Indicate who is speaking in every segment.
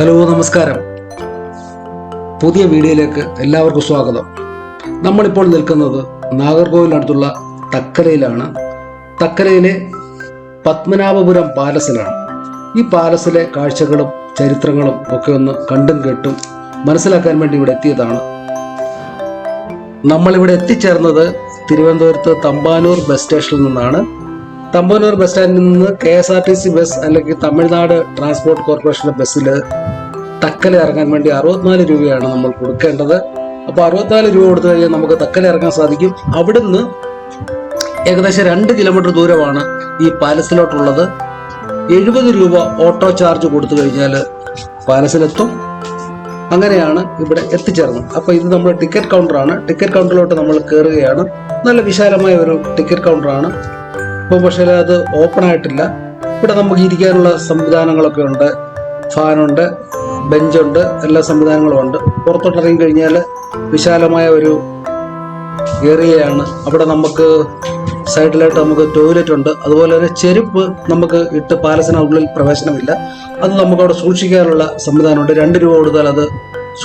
Speaker 1: Hello, നമസ്കാരം. പുതിയ വീഡിയോയിലേക്ക് എല്ലാവർക്കും സ്വാഗതം. നമ്മളിപ്പോൾ നിൽക്കുന്നത് നാഗർകോവിലിനടുത്തുള്ള തക്കലയിലാണ്. തക്കലയിലെ പത്മനാഭപുരം പാലസിലാണ്. ഈ പാലസിലെ കാഴ്ചകളും ചരിത്രങ്ങളും ഒക്കെ ഒന്ന് കണ്ടും കേട്ടും മനസ്സിലാക്കാൻ വേണ്ടി ഇവിടെ എത്തിയതാണ്. നമ്മളിവിടെ എത്തിച്ചേർന്നത് തിരുവനന്തപുരത്ത് തമ്പാനൂർ ബസ് സ്റ്റേഷനിൽ നിന്നാണ്. തമ്പാനൂർ ബസ് സ്റ്റാൻഡിൽ നിന്ന് KSRTC ബസ് അല്ലെങ്കിൽ തമിഴ്നാട് ട്രാൻസ്പോർട്ട് കോർപ്പറേഷൻ്റെ ബസ്സിൽ തക്കല ഇറങ്ങാൻ വേണ്ടി 64 രൂപയാണ് നമ്മൾ കൊടുക്കേണ്ടത്. അപ്പോൾ 64 രൂപ കൊടുത്തു കഴിഞ്ഞാൽ നമുക്ക് തക്കല ഇറങ്ങാൻ സാധിക്കും. അവിടുന്ന് ഏകദേശം 2 കിലോമീറ്റർ ദൂരമാണ് ഈ പാലസിലോട്ടുള്ളത്. 70 രൂപ ഓട്ടോ ചാർജ് കൊടുത്തു കഴിഞ്ഞാൽ പാലസിലെത്തും. അങ്ങനെയാണ് ഇവിടെ എത്തിച്ചേർന്നത്. അപ്പോൾ ഇത് നമ്മുടെ ടിക്കറ്റ് കൗണ്ടറാണ്. ടിക്കറ്റ് കൗണ്ടറിലോട്ട് നമ്മൾ കയറുകയാണ്. നല്ല വിശാലമായ ഒരു ടിക്കറ്റ് കൗണ്ടറാണ്. ഇപ്പോൾ പക്ഷേ അത് ഓപ്പൺ ആയിട്ടില്ല. ഇവിടെ നമുക്ക് ഇരിക്കാനുള്ള സംവിധാനങ്ങളൊക്കെ ഉണ്ട്. ഫാനുണ്ട്, ബെഞ്ചുണ്ട്, എല്ലാ സംവിധാനങ്ങളും ഉണ്ട്. പുറത്തോട്ട് ഇറങ്ങി കഴിഞ്ഞാൽ വിശാലമായ ഒരു ഏരിയയാണ്. അവിടെ നമുക്ക് സൈഡിലായിട്ട് നമുക്ക് ടോയ്ലറ്റ് ഉണ്ട്. അതുപോലെ തന്നെ ചെരുപ്പ് നമുക്ക് ഇട്ട് പാലസിനുള്ളിൽ പ്രവേശനമില്ല. അത് നമുക്കവിടെ സൂക്ഷിക്കാനുള്ള സംവിധാനമുണ്ട്. 2 രൂപ കൊടുത്താൽ അത്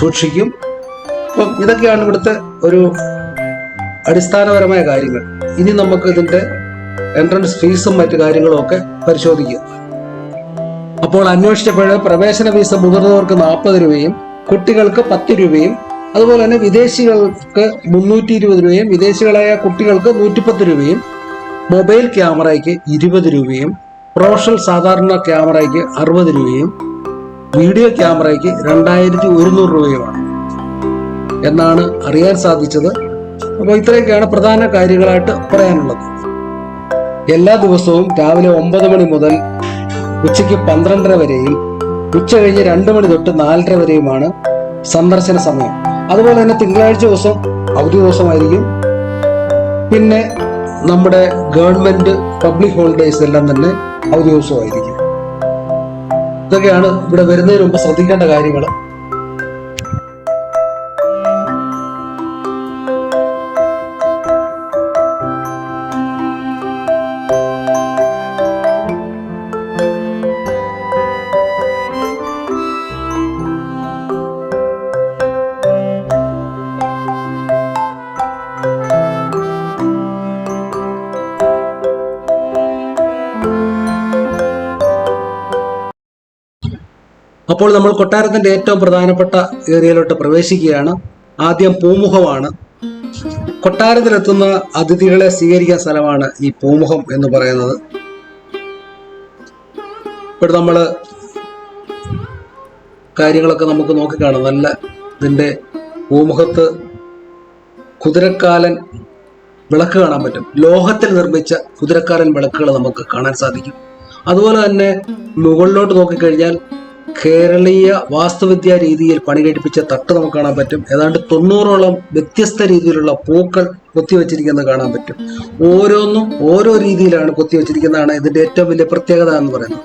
Speaker 1: സൂക്ഷിക്കും. അപ്പം ഇതൊക്കെയാണ് ഇവിടുത്തെ ഒരു അടിസ്ഥാനപരമായ കാര്യങ്ങൾ. ഇനി നമുക്ക് ഇതിൻ്റെ എൻട്രൻസ് ഫീസും മറ്റു കാര്യങ്ങളും ഒക്കെ പരിശോധിക്കുക. അപ്പോൾ അന്വേഷിച്ചപ്പോൾ പ്രവേശന ഫീസ് മുതിർന്നവർക്ക് 40 രൂപയും കുട്ടികൾക്ക് 10 രൂപയും അതുപോലെ തന്നെ വിദേശികൾക്ക് 320 രൂപയും വിദേശികളായ കുട്ടികൾക്ക് 110 രൂപയും മൊബൈൽ ക്യാമറയ്ക്ക് 20 രൂപയും പ്രൊഫഷണൽ സാധാരണ ക്യാമറയ്ക്ക് 60 രൂപയും വീഡിയോ ക്യാമറയ്ക്ക് 2100 രൂപയുമാണ് എന്നാണ് അറിയാൻ സാധിച്ചത്. അപ്പോൾ ഇത്രയൊക്കെയാണ് പ്രധാന കാര്യങ്ങളായിട്ട് പറയാനുള്ളത്. എല്ലാ ദിവസവും രാവിലെ 9 മണി മുതൽ ഉച്ചയ്ക്ക് 12:30 വരെയും ഉച്ച കഴിഞ്ഞ് 2 മണി തൊട്ട് 4:30 വരെയുമാണ് സന്ദർശന സമയം. അതുപോലെ തന്നെ തിങ്കളാഴ്ച ദിവസം അവധി ദിവസമായിരിക്കും. പിന്നെ നമ്മുടെ ഗവൺമെന്റ് പബ്ലിക് ഹോളിഡേയ്സ് എല്ലാം തന്നെ അവധി ദിവസമായിരിക്കും. ഇതൊക്കെയാണ് ഇവിടെ വരുന്നതിന് മുമ്പ് ശ്രദ്ധിക്കേണ്ട കാര്യങ്ങൾ. അപ്പോൾ നമ്മൾ കൊട്ടാരത്തിന്റെ ഏറ്റവും പ്രധാനപ്പെട്ട ഏരിയയിലോട്ട് പ്രവേശിക്കുകയാണ്. ആദ്യം പൂമുഖമാണ്. കൊട്ടാരത്തിലെത്തുന്ന അതിഥികളെ സ്വീകരിക്കാൻ സ്ഥലമാണ് ഈ പൂമുഖം എന്ന് പറയുന്നത്. ഇവിടെ നമ്മൾ കാര്യങ്ങളൊക്കെ നമുക്ക് നോക്കിക്കാണാം. നല്ല ഇതിൻ്റെ പൂമുഖത്ത് കുതിരക്കാലൻ വിളക്ക് കാണാൻ പറ്റും. ലോഹത്തിൽ നിർമ്മിച്ച കുതിരക്കാലൻ വിളക്കുകൾ നമുക്ക് കാണാൻ സാധിക്കും. അതുപോലെ തന്നെ മുകളിലോട്ട് നോക്കിക്കഴിഞ്ഞാൽ കേരളീയ വാസ്തുവിദ്യാ രീതിയിൽ പണി കഴിപ്പിച്ച തട്ട് നമുക്ക് കാണാൻ പറ്റും. ഏതാണ്ട് 90ഓളം വ്യത്യസ്ത രീതിയിലുള്ള പൂക്കൾ കൊത്തിവെച്ചിരിക്കുന്നത് കാണാൻ പറ്റും. ഓരോന്നും ഓരോ രീതിയിലാണ് കൊത്തിവെച്ചിരിക്കുന്നതാണ് ഇതിന്റെ ഏറ്റവും വലിയ പ്രത്യേകത എന്ന് പറയുന്നത്.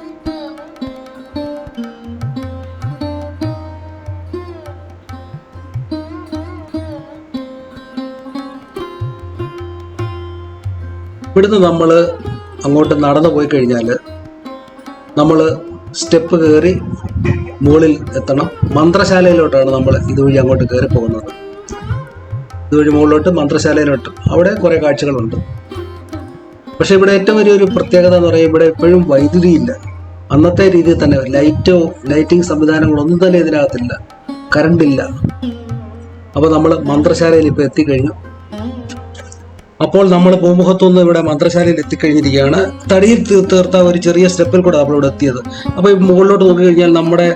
Speaker 1: ഇവിടുന്ന് നമ്മൾ അങ്ങോട്ട് നടന്നു പോയി കഴിഞ്ഞാൽ നമ്മൾ സ്റ്റെപ്പ് കയറി മുകളിൽ എത്തണം. മന്ത്രശാലയിലോട്ടാണ് നമ്മൾ ഇതുവഴി അങ്ങോട്ട് കയറി പോകുന്നത്. ഇതുവഴി മുകളിലോട്ട് മന്ത്രശാലയിലോട്ട് അവിടെ കുറേ കാഴ്ചകളുണ്ട്. പക്ഷെ ഇവിടെ ഏറ്റവും വലിയൊരു പ്രത്യേകത എന്ന് പറയുമ്പോൾ ഇവിടെ എപ്പോഴും വൈദ്യുതി ഇല്ല. അന്നത്തെ രീതിയിൽ തന്നെ ലൈറ്റിംഗ് സംവിധാനങ്ങളൊന്നും തന്നെ ഇതിനകത്തില്ല. കറണ്ടില്ല. അപ്പോൾ നമ്മൾ മന്ത്രശാലയിൽ ഇപ്പോൾ എത്തിക്കഴിഞ്ഞു. അപ്പോൾ നമ്മൾ പൂമുഖത്തുനിന്ന് ഇവിടെ മന്ത്രശാലയിൽ എത്തിക്കഴിഞ്ഞിരിക്കുകയാണ്. തടിയിൽ തീർത്ത ഒരു ചെറിയ സ്റ്റെപ്പിൽ കൂടെ നമ്മളിവിടെ എത്തിയത്. അപ്പോൾ ഈ മുകളിലോട്ട് നോക്കിക്കഴിഞ്ഞാൽ നമ്മുടെ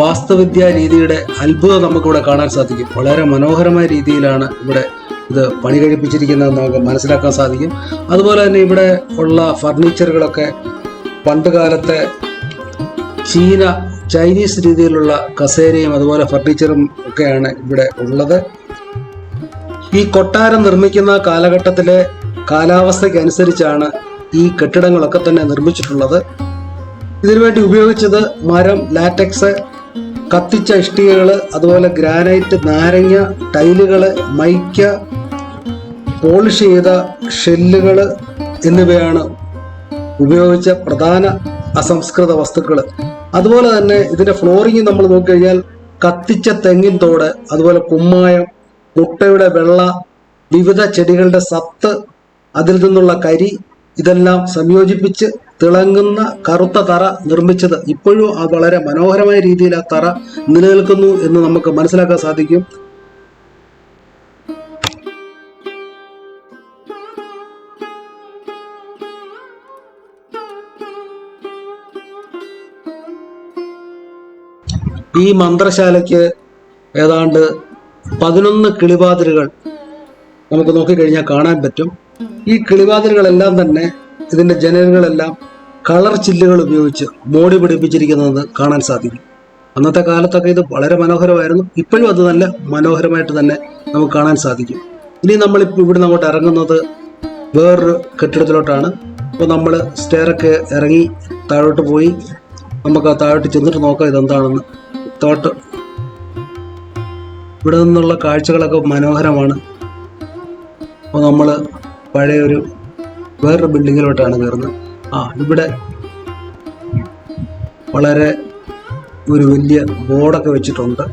Speaker 1: വാസ്തുവിദ്യാ രീതിയുടെ അത്ഭുതം നമുക്കിവിടെ കാണാൻ സാധിക്കും. വളരെ മനോഹരമായ രീതിയിലാണ് ഇവിടെ ഇത് പണി കഴിപ്പിച്ചിരിക്കുന്നതെന്ന് നമുക്ക് മനസ്സിലാക്കാൻ സാധിക്കും. അതുപോലെ തന്നെ ഇവിടെ ഉള്ള ഫർണിച്ചറുകളൊക്കെ പണ്ട് കാലത്തെ ചൈനീസ് രീതിയിലുള്ള കസേരയും അതുപോലെ ഫർണിച്ചറും ഒക്കെയാണ് ഇവിടെ ഉള്ളത്. ഈ കൊട്ടാരം നിർമ്മിക്കുന്ന കാലഘട്ടത്തിലെ കാലാവസ്ഥയ്ക്ക് അനുസരിച്ചാണ് ഈ കെട്ടിടങ്ങളൊക്കെ തന്നെ നിർമ്മിച്ചിട്ടുള്ളത്. ഇതിനുവേണ്ടി ഉപയോഗിച്ചത് മരം, ലാറ്റക്സ്, കത്തിച്ച ഇഷ്ടികകൾ, അതുപോലെ ഗ്രാനൈറ്റ്, നാരങ്ങ, ടൈലുകൾ, മൈക്ക, പോളിഷ് ചെയ്ത ഷെല്ലുകൾ എന്നിവയാണ് ഉപയോഗിച്ച പ്രധാന അസംസ്കൃത വസ്തുക്കൾ. അതുപോലെ തന്നെ ഇതിന്റെ ഫ്ലോറിംഗ് നമ്മൾ നോക്കിക്കഴിഞ്ഞാൽ കത്തിച്ച തെങ്ങിൻ തോട്, അതുപോലെ കുമ്മായം, മുട്ടയുടെ വെള്ള, വിവിധ ചെടികളുടെ സത്ത്, അതിൽ നിന്നുള്ള കരി, ഇതെല്ലാം സംയോജിപ്പിച്ച് തിളങ്ങുന്ന കറുത്ത തറ നിർമ്മിച്ചത് ഇപ്പോഴും വളരെ മനോഹരമായ രീതിയിൽ ആ തറ നിലനിൽക്കുന്നു എന്ന് നമുക്ക് മനസ്സിലാക്കാൻ സാധിക്കും. ഈ മന്ത്രശാലയ്ക്ക് ഏതാണ്ട് 11 കിളിവാതിലുകൾ നമുക്ക് നോക്കിക്കഴിഞ്ഞാൽ കാണാൻ പറ്റും. ഈ കിളിവാതിലുകളെല്ലാം തന്നെ ഇതിന്റെ ജനലുകളെല്ലാം കളർ ചില്ലുകൾ ഉപയോഗിച്ച് മോടി പിടിപ്പിച്ചിരിക്കുന്നത് കാണാൻ സാധിക്കും. അന്നത്തെ കാലത്തൊക്കെ ഇത് വളരെ മനോഹരമായിരുന്നു. ഇപ്പോഴും അത് നല്ല മനോഹരമായിട്ട് തന്നെ നമുക്ക് കാണാൻ സാധിക്കും. ഇനി നമ്മളിപ്പോൾ ഇവിടുന്ന് അങ്ങോട്ട് ഇറങ്ങുന്നത് വേറൊരു കെട്ടിടത്തിലോട്ടാണ്. അപ്പോൾ നമ്മൾ സ്റ്റെയറൊക്കെ ഇറങ്ങി താഴോട്ട് പോയി നമുക്ക് ആ താഴോട്ട് ചെന്നിട്ട് നോക്കാം ഇതെന്താണെന്ന്. ഇവിടെ നിന്നുള്ള കാഴ്ചകളൊക്കെ മനോഹരമാണ്. അപ്പോൾ നമ്മൾ പഴയൊരു വേറൊരു ബിൽഡിങ്ങിലോട്ടാണ് കയറുന്നത്. ഇവിടെ വളരെ ഒരു വലിയ ബോർഡൊക്കെ വെച്ചിട്ടുണ്ട്.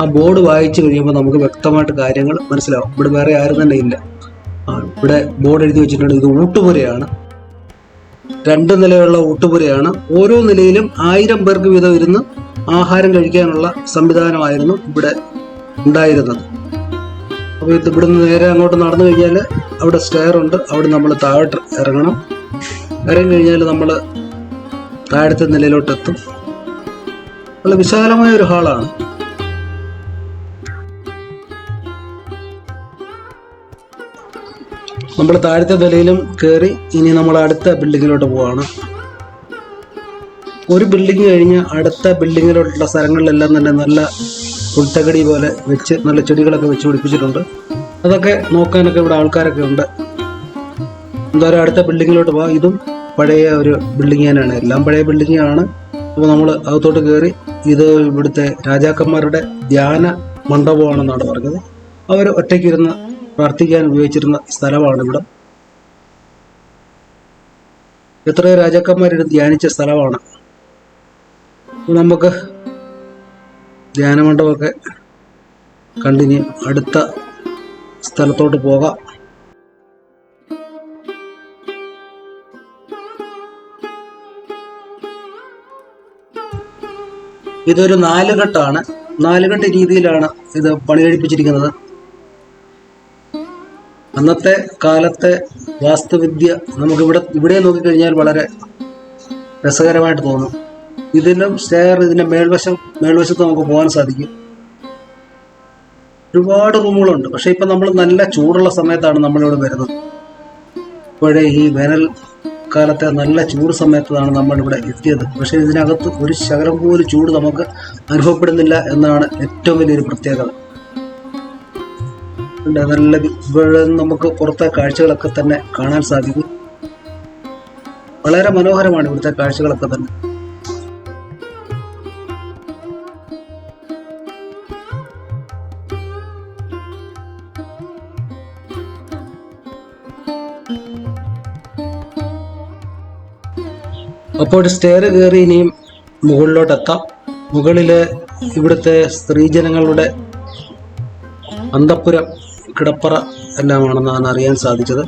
Speaker 1: ആ ബോർഡ് വായിച്ചു കഴിയുമ്പോൾ നമുക്ക് വ്യക്തമായിട്ട് കാര്യങ്ങൾ മനസ്സിലാവും. ഇവിടെ വേറെ ആരും തന്നെ ഇല്ല. ഇവിടെ ബോർഡ് എഴുതി വെച്ചിട്ടുണ്ട്, ഇത് ഊട്ടുപുരയാണ്. 2 നിലയുള്ള ഊട്ടുപുരയാണ്. ഓരോ നിലയിലും 1000 പേർക്ക് വീതം ഇരുന്ന് ആഹാരം കഴിക്കാനുള്ള സംവിധാനമായിരുന്നു ഇവിടെ ഉണ്ടായിരുന്നത്. അപ്പോൾ ഇവിടുന്ന് നേരെ അങ്ങോട്ട് നടന്നു കഴിഞ്ഞാൽ അവിടെ സ്റ്റെയർ ഉണ്ട്. അവിടെ നമ്മൾ താഴോട്ട് ഇറങ്ങണം. ഇറങ്ങി കഴിഞ്ഞാൽ നമ്മൾ താഴത്തെ നിലയിലോട്ട് എത്തും. വളരെ വിശാലമായ ഒരു ഹാളാണ്. നമ്മൾ താഴത്തെ നിലയിലും കയറി ഇനി നമ്മൾ അടുത്ത ബിൽഡിങ്ങിലോട്ട് പോവാണ്. ഒരു ബിൽഡിങ് കഴിഞ്ഞ് അടുത്ത ബിൽഡിങ്ങിലോട്ടുള്ള സ്ഥലങ്ങളിലെല്ലാം തന്നെ നല്ല പുൽത്തകടി പോലെ വെച്ച് നല്ല ചെടികളൊക്കെ വെച്ച് പിടിപ്പിച്ചിട്ടുണ്ട്. അതൊക്കെ നോക്കാനൊക്കെ ഇവിടെ ആൾക്കാരൊക്കെ ഉണ്ട്. എന്തായാലും അടുത്ത ബിൽഡിങ്ങിലോട്ട് പോകാം. ഇതും പഴയ ഒരു ബിൽഡിങ് തന്നെയാണ്, എല്ലാം പഴയ ബിൽഡിംഗ് ആണ്. അപ്പോൾ നമ്മൾ അകത്തോട്ട് കയറി ഇത് ഇവിടുത്തെ രാജാക്കന്മാരുടെ ധ്യാന മണ്ഡപമാണെന്നാണ് പറഞ്ഞത്. അവർ ഒറ്റയ്ക്കിരുന്ന് പ്രാർത്ഥിക്കാൻ ഉപയോഗിച്ചിരുന്ന സ്ഥലമാണ് ഇവിടെ. എത്രയോ രാജാക്കന്മാരിരുന്ന് ധ്യാനിച്ച സ്ഥലമാണ്. നമുക്ക് ധ്യാനമണ്ഡപമൊക്കെ കണ്ടിന്യൂ അടുത്ത സ്ഥലത്തോട്ട് പോകാം. ഇതൊരു 4 കെട്ടാണ്. 4 കെട്ട് രീതിയിലാണ് ഇത് പണി കഴിപ്പിച്ചിരിക്കുന്നത്. അന്നത്തെ കാലത്തെ വാസ്തുവിദ്യ നമുക്ക് ഇവിടെ നോക്കിക്കഴിഞ്ഞാൽ വളരെ രസകരമായിട്ട് തോന്നും. ഇതിലും സ്റ്റെയർ, ഇതിൻ്റെ മേൽവശത്ത് നമുക്ക് പോകാൻ സാധിക്കും. ഒരുപാട് റൂമുകളുണ്ട്. പക്ഷേ ഇപ്പം നമ്മൾ നല്ല ചൂടുള്ള സമയത്താണ് നമ്മളിവിടെ വരുന്നത്. ഇപ്പോഴേ ഈ വേനൽ കാലത്തെ നല്ല ചൂട് സമയത്താണ് നമ്മളിവിടെ എത്തിയത്. പക്ഷേ ഇതിനകത്ത് ഒരു ശകലം പോലും ചൂട് നമുക്ക് അനുഭവപ്പെടുന്നില്ല എന്നാണ് ഏറ്റവും വലിയൊരു പ്രത്യേകത. നല്ല ഇവിടെ നമുക്ക് പുറത്തെ കാഴ്ചകളൊക്കെ തന്നെ കാണാൻ സാധിക്കും. വളരെ മനോഹരമാണ് ഇവിടുത്തെ കാഴ്ചകളൊക്കെ തന്നെ. അപ്പോൾ സ്റ്റെയർ കയറി ഇനിയും മുകളിലോട്ടെത്താം. മുകളിൽ ഇവിടുത്തെ സ്ത്രീജനങ്ങളുടെ അന്തഃപുരം, കിടപ്പറ എല്ലാമാണെന്നാണ് അറിയാൻ സാധിച്ചത്.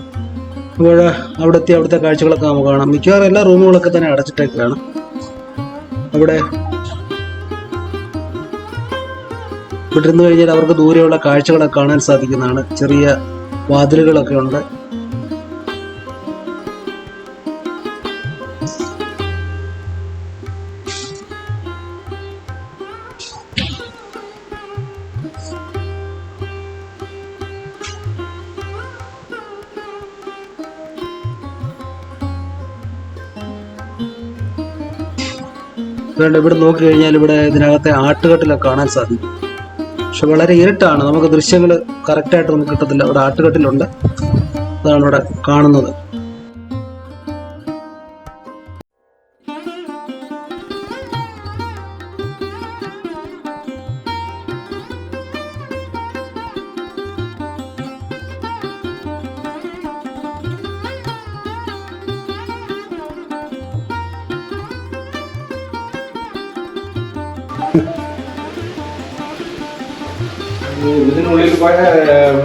Speaker 1: അപ്പോൾ അവിടുത്തെ കാഴ്ചകളൊക്കെ നമുക്ക് കാണാം. മിക്കവാറും എല്ലാ റൂമുകളൊക്കെ തന്നെ അടച്ചിട്ടൊക്കെയാണ്. ഇവിടെ ഇരുന്ന് കഴിഞ്ഞാൽ അവർക്ക് ദൂരെയുള്ള കാഴ്ചകളൊക്കെ കാണാൻ സാധിക്കുന്നതാണ്. ചെറിയ വാതിലുകളൊക്കെ ഉണ്ട്. ഇവിടെ നോക്കി കഴിഞ്ഞാൽ ഇവിടെ ഇതിനകത്തെ ആട്ടുകെട്ടിലൊക്കെ കാണാൻ സാധിക്കും. പക്ഷെ വളരെ ഇരുട്ടാണ്, നമുക്ക് ദൃശ്യങ്ങൾ കറക്റ്റായിട്ട് നമുക്ക് കിട്ടത്തില്ല. ഇവിടെ ആട്ടുകെട്ടിലുണ്ട്, അതാണ് ഇവിടെ കാണുന്നത്.
Speaker 2: ഇതിനുള്ളിൽ പോയ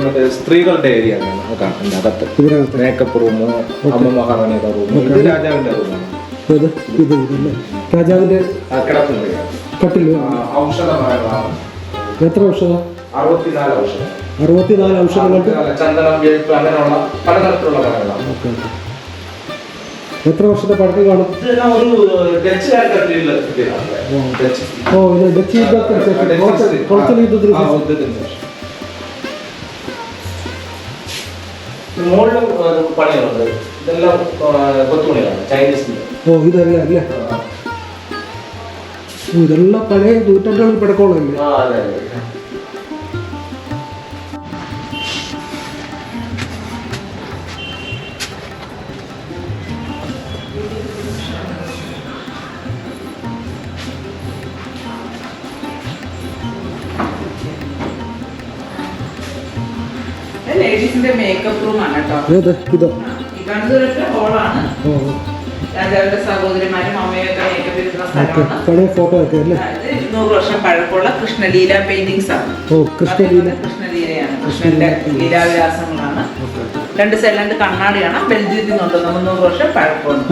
Speaker 2: മറ്റേ സ്ത്രീകളുടെ ഏരിയ അകത്ത് മേക്കപ്പ് റൂം, അമ്മ മഹാറാണിയുടെ റൂം, ഇത് രാജാവിന്റെ റൂമാണ്.
Speaker 1: രാജാവിന്റെ
Speaker 2: കിടപ്പുണ്ട്.
Speaker 1: കട്ടില്
Speaker 2: ഔഷധമരങ്ങളാണ്.
Speaker 1: എത്ര ഔഷധം?
Speaker 2: 64 ഔഷധം.
Speaker 1: 64 ഔഷധങ്ങൾക്ക്
Speaker 2: ചന്ദനം, വേപ്പ്, അങ്ങനെയുള്ള പലതരത്തിലുള്ള മരങ്ങളാണ്.
Speaker 1: എത്ര വർഷത്തെ പഴക്കം കാണും? ഓ, ഇത് ഡച്ച് യുദ്ധത്തിന് ശേഷം, പോർച്ചുഗീസ് യുദ്ധത്തിന് ശേഷം.
Speaker 2: മുകളിലും പണികളുണ്ട്. ഇതെല്ലാം കൊത്തുപണികളാണ്, ചൈനീസിന്റെ.
Speaker 1: ഓ, ഇതല്ല അല്ലേ? ഇതെല്ലാം പഴയ നൂറ്റാണ്ടുകളിൽ പഴക്കമുള്ളതല്ലേ?
Speaker 2: അതെ.
Speaker 3: ലേഡീസിന്റെ മേക്കപ്പ് റൂം ആണ് കേട്ടോ.
Speaker 1: ഇതോ
Speaker 3: ഇതൊരു ഹോളാണ്. രാജാവിന്റെ സഹോദരിമാരും അമ്മയൊക്കെ മേക്കപ്പ് ചെയ്യുന്ന സ്ഥലമാണ്.
Speaker 1: പഴയ ഫോട്ടോ ഒക്കെ അല്ലേ?
Speaker 3: 200 വർഷം പഴക്കമുള്ള കൃഷ്ണലീല പെയിന്റിങ്സ് ആണ്. കൃഷ്ണലീലയാണ്, കൃഷ്ണന്റെ ലീലാവിലാസങ്ങളാണ്. 2 സൈഡിൽ കണ്ണാടിയാണ്. ബെൽജിയത്തിൽ നിന്നുണ്ട്. 300 വർഷം പഴക്കമുണ്ട്.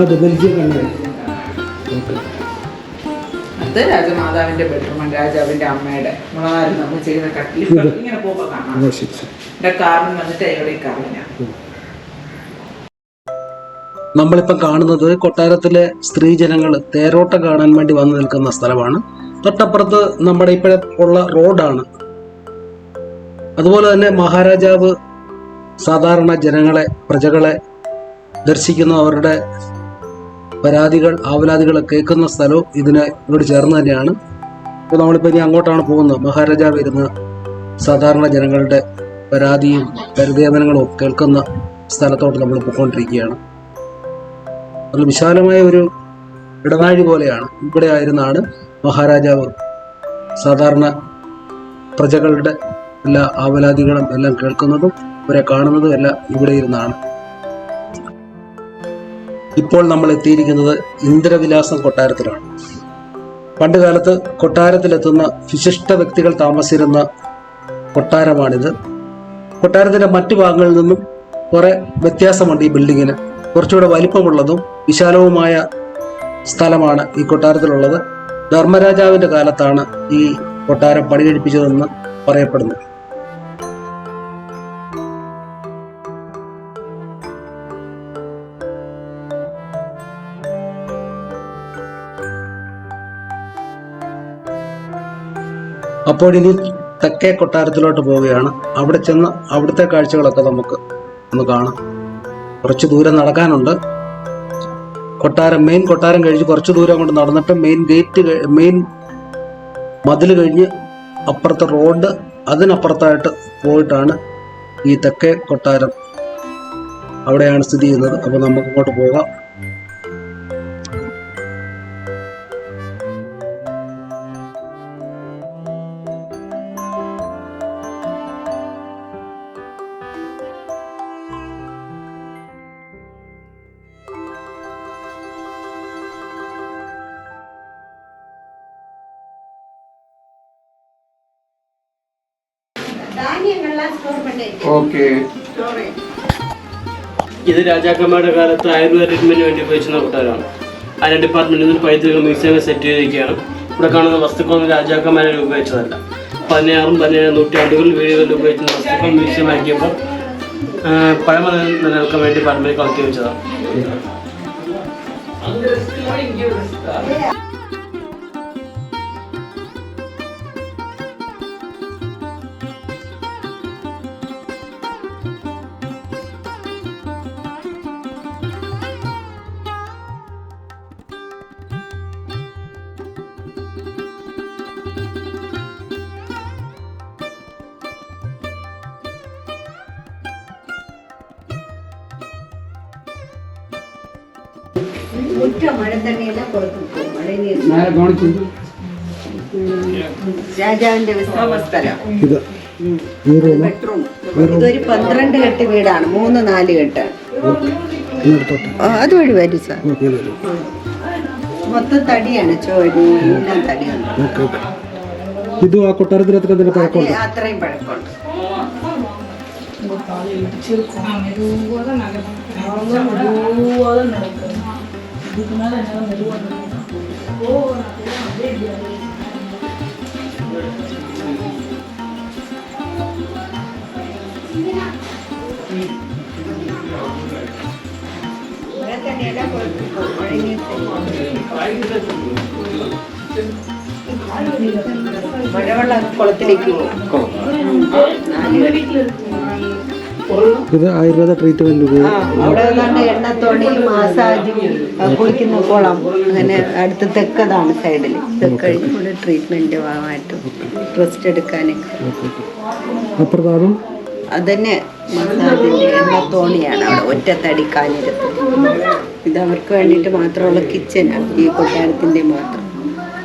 Speaker 3: അത് രാജമാതാവിന്റെ ബെഡ്റൂമാണ്. രാജാവിന്റെ അമ്മയുടെ മുളകാരി നമ്മൾ ചെയ്യുന്ന കട്ടിൽ ഇങ്ങനെ പോകുമ്പോൾ കാണാം. എന്റെ കാറിന് വന്നിട്ട് ഇവിടെ കാറിനാണ്.
Speaker 1: നമ്മളിപ്പം കാണുന്നത് കൊട്ടാരത്തിലെ സ്ത്രീജനങ്ങൾ തേരോട്ടം കാണാൻ വേണ്ടി വന്നു നിൽക്കുന്ന സ്ഥലമാണ്. തൊട്ടപ്പുറത്ത് നമ്മുടെ ഇപ്പോഴെ ഉള്ള റോഡാണ്. അതുപോലെ തന്നെ മഹാരാജാവ് സാധാരണ ജനങ്ങളെ, പ്രജകളെ ദർശിക്കുന്ന അവരുടെ പരാതികൾ, ആവലാതികൾ കേൾക്കുന്ന സ്ഥലവും ഇതിനോട് ചേർന്ന് തന്നെയാണ്. ഇപ്പോൾ നമ്മളിപ്പോൾ ഇനി അങ്ങോട്ടാണ് പോകുന്നത്. മഹാരാജാവ് ഇരുന്ന് സാധാരണ ജനങ്ങളുടെ പരാതിയും പരിദേവനങ്ങളും കേൾക്കുന്ന സ്ഥലത്തോട്ട് നമ്മൾ പോയിക്കൊണ്ടിരിക്കുകയാണ്. അത് വിശാലമായ ഒരു ഇടനാഴി പോലെയാണ്. ഇവിടെ ആയിരുന്നാണ് മഹാരാജാവ് സാധാരണ പ്രജകളുടെ എല്ലാ ആവലാതികളും എല്ലാം കേൾക്കുന്നതും അവരെ കാണുന്നതും എല്ലാം ഇവിടെ ഇരുന്നാണ്. ഇപ്പോൾ നമ്മൾ എത്തിയിരിക്കുന്നത് ഇന്ദ്രവിലാസം കൊട്ടാരത്തിലാണ്. പണ്ട് കാലത്ത് കൊട്ടാരത്തിലെത്തുന്ന വിശിഷ്ട വ്യക്തികൾ താമസിച്ചിരുന്ന കൊട്ടാരമാണിത്. കൊട്ടാരത്തിൻ്റെ മറ്റു ഭാഗങ്ങളിൽ നിന്നും കുറെ വ്യത്യാസമുണ്ട്. ഈ ബിൽഡിങ്ങിന് കുറച്ചുകൂടെ വലിപ്പമുള്ളതും വിശാലവുമായ സ്ഥലമാണ് ഈ കൊട്ടാരത്തിലുള്ളത്. ധർമ്മരാജാവിൻ്റെ കാലത്താണ് ഈ കൊട്ടാരം പണി കഴിപ്പിച്ചതെന്ന് പറയപ്പെടുന്നു. അപ്പോൾ ഇനി തെക്കേ കൊട്ടാരത്തിലോട്ട് പോവുകയാണ്. അവിടെ ചെന്ന് അവിടുത്തെ കാഴ്ചകളൊക്കെ നമുക്ക് ഒന്ന് കാണാം. കുറച്ച് ദൂരം നടക്കാനുണ്ട്. മെയിൻ കൊട്ടാരം കഴിഞ്ഞ് കുറച്ച് ദൂരം കൊണ്ട് നടന്നിട്ട് മെയിൻ മതിൽ കഴിഞ്ഞ് അപ്പുറത്തെ റോഡ്, അതിനപ്പുറത്തായിട്ട് പോയിട്ടാണ് ഈ തെക്കേ കൊട്ടാരം അവിടെയാണ് സ്ഥിതി ചെയ്യുന്നത്. അപ്പോൾ നമുക്ക് ഇങ്ങോട്ട് പോകാം.
Speaker 4: ഇത് രാജാക്കന്മാരുടെ കാലത്ത് ആയുർവേദ ട്രീറ്റ്മെന്റിന് വേണ്ടി ഉപയോഗിച്ചിരുന്ന കൊട്ടാരമാണ്. അതിന്റെ ഡിപ്പാർട്ട്മെന്റിൽ നിന്ന് പൈതൃക മ്യൂസിയം സെറ്റ് ചെയ്തിരിക്കുകയാണ്. ഇവിടെ കാണുന്ന വസ്തുക്കളൊന്നും രാജാക്കന്മാരെ ഉപയോഗിച്ചതല്ല. 16ഉം 17ഉം നൂറ്റാണ്ടുകളിൽ വീടുകളിൽ ഉപയോഗിക്കുന്ന വസ്തുക്കൾ മ്യൂസിയം ആക്കിയപ്പോൾ പഴമ നിലനിൽക്കാൻ വേണ്ടി പരമ്പര കളത്തി വെച്ചതാണ്.
Speaker 3: രാജാവിന്റെ വിശ്രമസ്ഥലം, ബെഡ്റൂം. ഇതൊരു 12 കെട്ട് വീടാണ്. 3-4 കെട്ട്. അതുവഴി വരും സാർ. മൊത്തം തടിയാണ്, ചോരി എല്ലാം തടിയാണ്.
Speaker 1: ഇതും ആ കൊട്ടാരത്തിന് അത്ര തന്നെ പഴക്കമുണ്ട്.
Speaker 5: അത്രയും പഴക്കമുണ്ട്. മഴവെള്ളം കുളത്തിലേക്ക് പോകും.
Speaker 1: ഇത് ആയുർവേദ ട്രീറ്റ്മെന്റ്.
Speaker 5: അവിടെ ഏതാണ്ട് എണ്ണത്തോണി, മസാജും, കുളിക്കുന്ന കുളം, അങ്ങനെ അടുത്ത് തെക്കതാണ് സൈഡിൽ. തെക്കഴിഞ്ഞ് ഇവിടെ ട്രീറ്റ്മെന്റ് ഭാഗമായിട്ട് റെസ്റ്റ് എടുക്കാനൊക്കെ.
Speaker 1: അപ്രതാപം
Speaker 5: അതന്നെ മസാജിന്റെ എണ്ണത്തോണിയാണ് അവിടെ ഒറ്റത്തടിക്കാനിരത്ത്. ഇത് അവർക്ക് വേണ്ടിയിട്ട് മാത്രമുള്ള കിച്ചനാണ്, ഈ കൊട്ടാരത്തിന്റെ മാത്രം.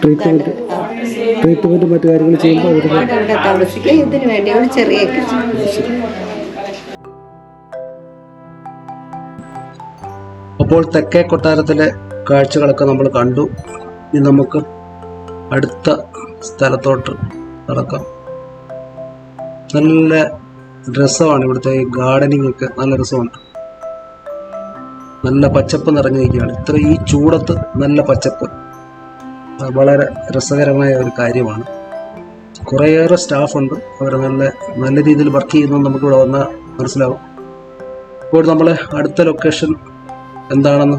Speaker 1: ട്രീറ്റ്മെന്റ് മറ്റു കാര്യങ്ങൾ ചെയ്യുമ്പോൾ
Speaker 5: അവിടെ താമസിക്കുക. ഇതിനു വേണ്ടി ഒരു ചെറിയ കിച്ചൺ.
Speaker 1: അപ്പോൾ തെക്കേ കൊട്ടാരത്തിലെ കാഴ്ചകളൊക്കെ നമ്മൾ കണ്ടു. ഇനി നമുക്ക് അടുത്ത സ്ഥലത്തോട്ട് നടക്കാം. നല്ല രസമാണ് ഇവിടുത്തെ ഈ ഗാർഡനിങ് ഒക്കെ. നല്ല രസമുണ്ട്. നല്ല പച്ചപ്പ് നിറഞ്ഞിരിക്കുകയാണ്. ഈ ചൂടത്ത് നല്ല പച്ചപ്പ് വളരെ രസകരമായ ഒരു കാര്യമാണ്. കുറേയേറെ സ്റ്റാഫുണ്ട്. അവർ നല്ല രീതിയിൽ വർക്ക് ചെയ്യുന്നത് നമുക്കിവിടെ വന്നാൽ മനസ്സിലാവും. ഇപ്പോൾ നമ്മൾ അടുത്ത ലൊക്കേഷൻ എന്താണെന്ന്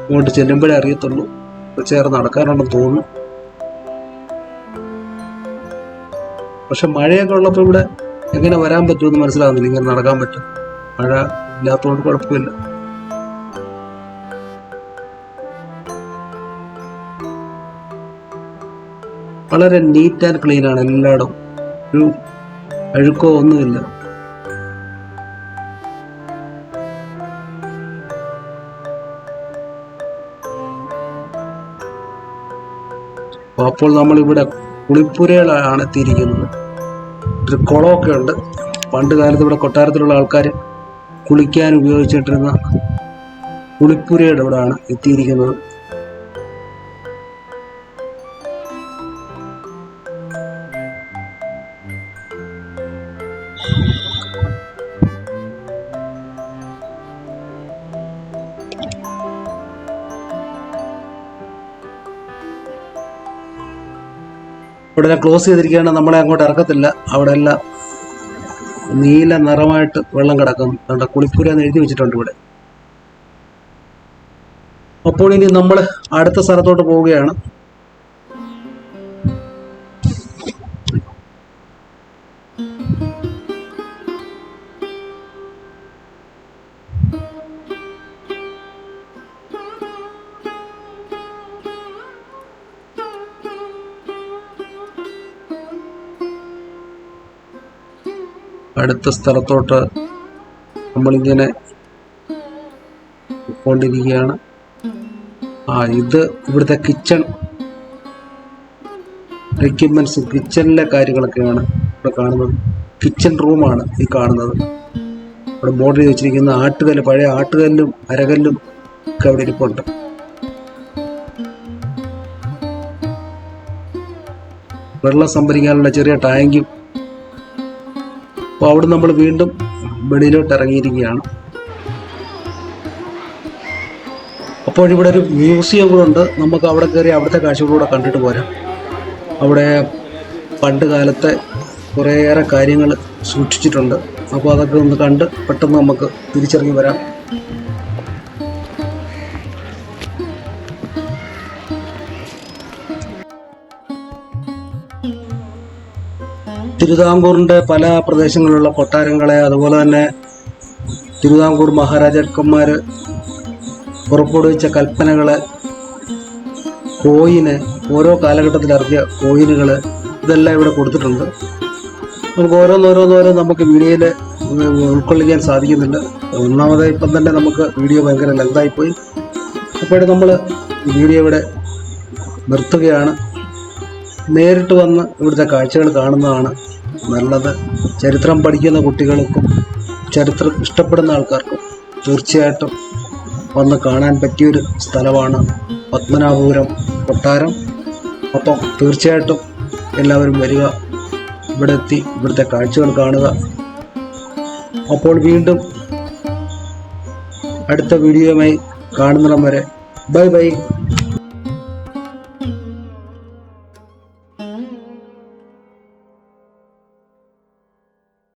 Speaker 1: ഇങ്ങോട്ട് ചെല്ലുമ്പോഴേ അറിയത്തുള്ളൂ. ചേർന്ന് നടക്കാനുണ്ടെന്ന് തോന്നുന്നു. പക്ഷെ മഴയൊക്കെ ഉള്ളപ്പോൾ ഇവിടെ എങ്ങനെ വരാൻ പറ്റുമെന്ന് മനസ്സിലാകുന്നില്ല. ഇങ്ങനെ നടക്കാൻ പറ്റും. മഴ ഇല്ലാത്തതുകൊണ്ട് കുഴപ്പമില്ല. വളരെ നീറ്റ് ആൻഡ് ക്ലീൻ ആണ് എല്ലായിടും. ഒരു അഴുക്കോ ഒന്നുമില്ല. അപ്പോൾ നമ്മളിവിടെ കുളിപ്പുരയിലാണ് എത്തിയിരിക്കുന്നത്. ഒരു കുളമൊക്കെ ഉണ്ട്. പണ്ട് കാലത്ത് ഇവിടെ കൊട്ടാരത്തിലുള്ള ആൾക്കാർ കുളിക്കാൻ ഉപയോഗിച്ചിട്ടിരുന്ന കുളിപ്പുരയുടെ ഇവിടെയാണ് എത്തിയിരിക്കുന്നത്. ഇവിടെ ക്ലോസ് ചെയ്തിരിക്കുകയാണ്. നമ്മളെ അങ്ങോട്ട് ഇറക്കത്തില്ല. അവിടെ എല്ലാം നീല നിറമായിട്ട് വെള്ളം കിടക്കുന്നു. അതുകൊണ്ട് കുളിപ്പുര എന്ന് എഴുതി വെച്ചിട്ടുണ്ട് ഇവിടെ. അപ്പോൾ ഇനി നമ്മൾ അടുത്ത സ്ഥലത്തോട്ട് പോവുകയാണ്. അടുത്ത സ്ഥലത്തോട്ട് നമ്മളിങ്ങനെ പോയിക്കൊണ്ടിരിക്കുകയാണ്. ഇത് ഇവിടുത്തെ കിച്ചൺ എക്യുപ്മെന്റ്സ്, കിച്ചണിലെ കാര്യങ്ങളൊക്കെയാണ് ഇവിടെ കാണുന്നത്. കിച്ചൺ റൂമാണ് ഈ കാണുന്നത്. ഇവിടെ ബോർഡ് ചെയ്ത് വെച്ചിരിക്കുന്ന ആട്ടുകല്ല്, പഴയ ആട്ടുകല്ലും അരകല്ലും ഒക്കെ അവിടെ ഇരിപ്പുണ്ട്. വെള്ളം സംഭരിക്കാനുള്ള ചെറിയ ടാങ്കും. അപ്പോൾ അവിടെ നമ്മൾ വീണ്ടും വെളിയിലോട്ട് ഇറങ്ങിയിരിക്കുകയാണ്. അപ്പോൾ ഇവിടെ ഒരു മ്യൂസിയം കൂടെ ഉണ്ട്. നമുക്ക് അവിടെ കയറി അവിടുത്തെ കാഴ്ചകളൂടെ കണ്ടിട്ട് പോരാം. അവിടെ പണ്ട് കാലത്തെ കുറേയേറെ കാര്യങ്ങൾ സൂക്ഷിച്ചിട്ടുണ്ട്. അപ്പോൾ അതൊക്കെ ഒന്ന് കണ്ട് പെട്ടെന്ന് നമുക്ക് തിരിച്ചിറങ്ങി വരാം. തിരുവിതാംകൂറിൻ്റെ പല പ്രദേശങ്ങളിലുള്ള കൊട്ടാരങ്ങളെ, അതുപോലെ തന്നെ തിരുവിതാംകൂർ മഹാരാജാക്കന്മാർ പുറപ്പെടുവിച്ച കൽപ്പനകളെ, കോയിന്, ഓരോ കാലഘട്ടത്തിൽ ഇറക്കിയ കോയിനുകൾ, ഇതെല്ലാം ഇവിടെ കൊടുത്തിട്ടുണ്ട്. നമുക്ക് ഓരോന്നോരോന്നോരോ നമുക്ക് വീഡിയോയിൽ ഉൾക്കൊള്ളിക്കാൻ സാധിക്കുന്നില്ല. ഒന്നാമത് ഇപ്പം തന്നെ നമുക്ക് വീഡിയോ ഭയങ്കര ലെങ്തായിപ്പോയി. അപ്പോൾ നമ്മൾ വീഡിയോ ഇവിടെ നിർത്തുകയാണ്. നേരിട്ട് വന്ന് ഇവിടുത്തെ കാഴ്ചകൾ കാണുന്നതാണ് നല്ലത്. ചരിത്രം പഠിക്കുന്ന കുട്ടികൾക്കും ചരിത്രം ഇഷ്ടപ്പെടുന്ന ആൾക്കാർക്കും തീർച്ചയായിട്ടും വന്ന് കാണാൻ പറ്റിയൊരു സ്ഥലമാണ് പത്മനാഭപുരം കൊട്ടാരം. അപ്പം തീർച്ചയായിട്ടും എല്ലാവരും വരിക, ഇവിടെ എത്തി ഇവിടുത്തെ കാഴ്ചകൾ കാണുക. അപ്പോൾ വീണ്ടും അടുത്ത വീഡിയോയുമായി കാണുന്നിടം വരെ ബൈ ബൈ.